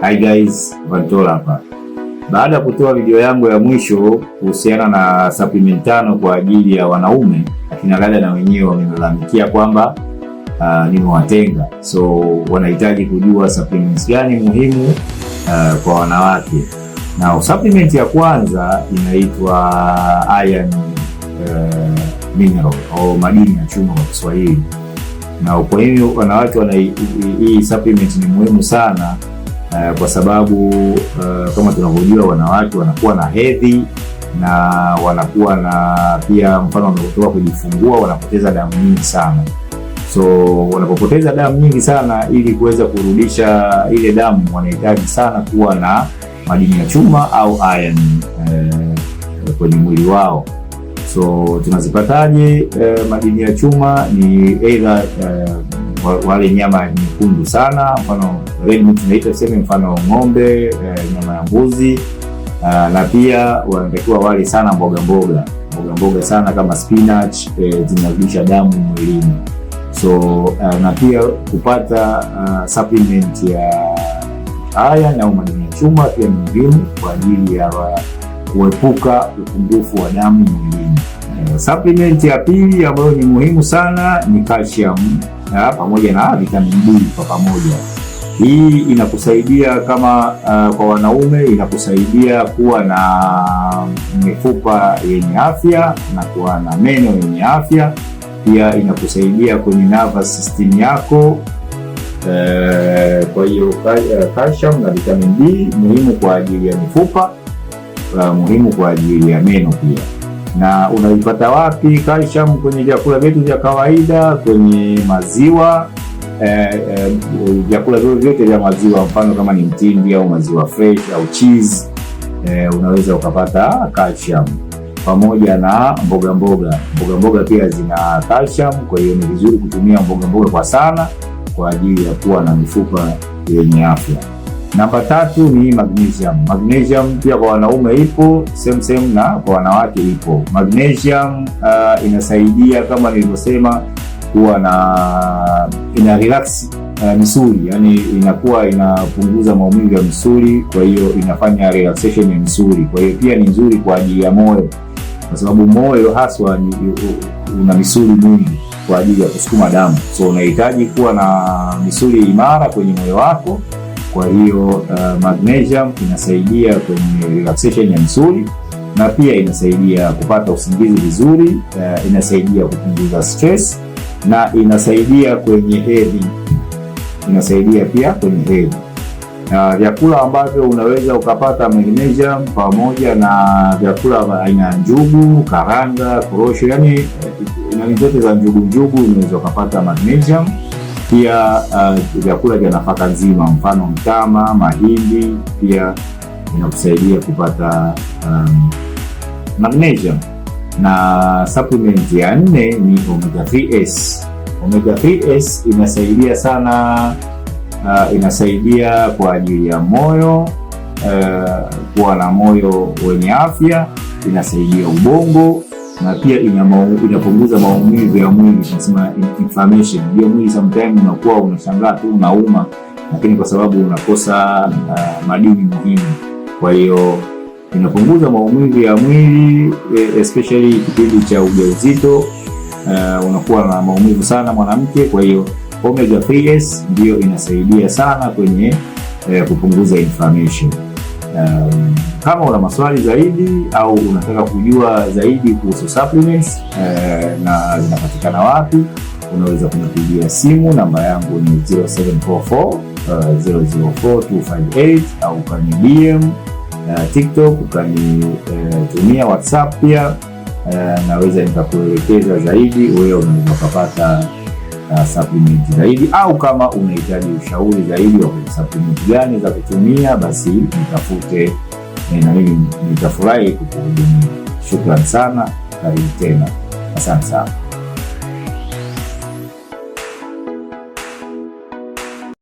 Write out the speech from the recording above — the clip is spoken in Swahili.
Hi guys, Vantola hapa. Baada ya kutoa video yangu ya mwisho kuhusiana na supplement 5 kwa ajili ya wanaume, akina dada na wenyewe wamelalamikia kwamba nimewatenga. So wanahitaji kujua supplements gani muhimu kwa wanawake. Na supplement ya kwanza inaitwa iron mineral au madini ya chuma kwa Kiswahili. Na kwa hiyo wanawake hii supplement ni muhimu sana kwa sababu kama tunavyojua wanawake wanakuwa na hedhi na wanakuwa na pia mfano wanapotoka kujifungua wanapoteza damu nyingi sana. So wanapopoteza damu nyingi sana, ili kuweza kurudisha ile damu wanahitaji sana kuwa na madini ya chuma au iron kwenye mwili wao. So tunazipataje madini ya chuma? Ni either wale nyama nyekundu sana, mfano red meat tunaita sema, mfano ng'ombe, nyama ya mbuzi, na pia wanatakiwa wale sana mboga sana kama spinach, zinarudisha damu mwilini. So na pia kupata supplement ya iron au madini ya chuma pia ni muhimu kwa ajili ya kuepuka upungufu wa damu mwilini. Supplement ya pili ambayo ni muhimu sana ni calcium pamoja na vitamin D kwa pamoja. Hii inakusaidia kama kwa wanaume, inakusaidia kuwa na mifupa yenye afya na kuwa na meno yenye afya. Pia inakusaidia kwenye nervous system yako. Kwa hiyo calcium na vitamin D muhimu kwa ajili ya mifupa, muhimu kwa ajili ya meno pia. Na unaipata wapi calcium? Kwenye vyakula vyetu vya kawaida, kwenye maziwa, vyakula vyote vya maziwa, mfano kama ni mtindi au maziwa fresh au cheese, unaweza ukapata calcium, pamoja na mboga pia zina calcium. Kwa hiyo ni vizuri kutumia mboga kwa sana kwa ajili ya kuwa na mifupa yenye afya. Namba 3 ni magnesium pia kwa wanaume ipo same na kwa wanawake ipo. Magnesium inasaidia kama nilivyosema kuwa ina relax misuli, yani inakuwa inapunguza maumivu ya misuli, kwa hiyo inafanya relaxation ya misuli. Kwa hiyo pia ni nzuri kwa ajili ya moyo, kwa sababu moyo haswa una misuli mingi kwa ajili ya kusukuma damu. So unahitaji kuwa na misuli imara kwenye moyo wako. Kwa hiyo magnesium inasaidia kwenye relaxation ya misuli, na pia inasaidia kupata usingizi vizuri, inasaidia kupunguza stress, na inasaidia kwenye hedhi. Vyakula ambavyo unaweza ukapata magnesium pamoja na vyakula aina ya njugu, karanga, korosho, yani aina zote za njugu unaweza ukapata magnesium. Pia vyakula vya nafaka nzima, mfano mtama, mahindi, pia inakusaidia kupata magnesium. Na supplement ya 4 ni omega 3s. Omega 3s inasaidia sana, inasaidia kwa ajili ya moyo, kuwa na moyo wenye afya, inasaidia ubongo, na pia inapunguza maumivu ya mwili, tunasema inflammation. Ndio mwili sometimes unakuwa unashangaa tu unauma, lakini kwa sababu unakosa madini muhimu. Kwa hiyo inapunguza maumivu ya mwili, especially kipindi cha ujauzito, unakuwa na maumivu sana mwanamke. Kwa hiyo omega 3s ndio inasaidia sana kwenye kupunguza inflammation. Kama una maswali zaidi au unataka kujua zaidi kuhusu supplements na zinapatikana wapi, unaweza kunipigia simu. Namba yangu ni 0744 004 258, au ukani DM TikTok, ukanitumia WhatsApp pia, naweza nikakuelekeza zaidi. Wewe unaweza kupata supplement zaidi, au kama unahitaji ushauri zaidi wa supplement gani za kutumia, basi nitafute na mimi nitafurahi kukuhudumia. Shukrani sana, karibu tena, asante sana.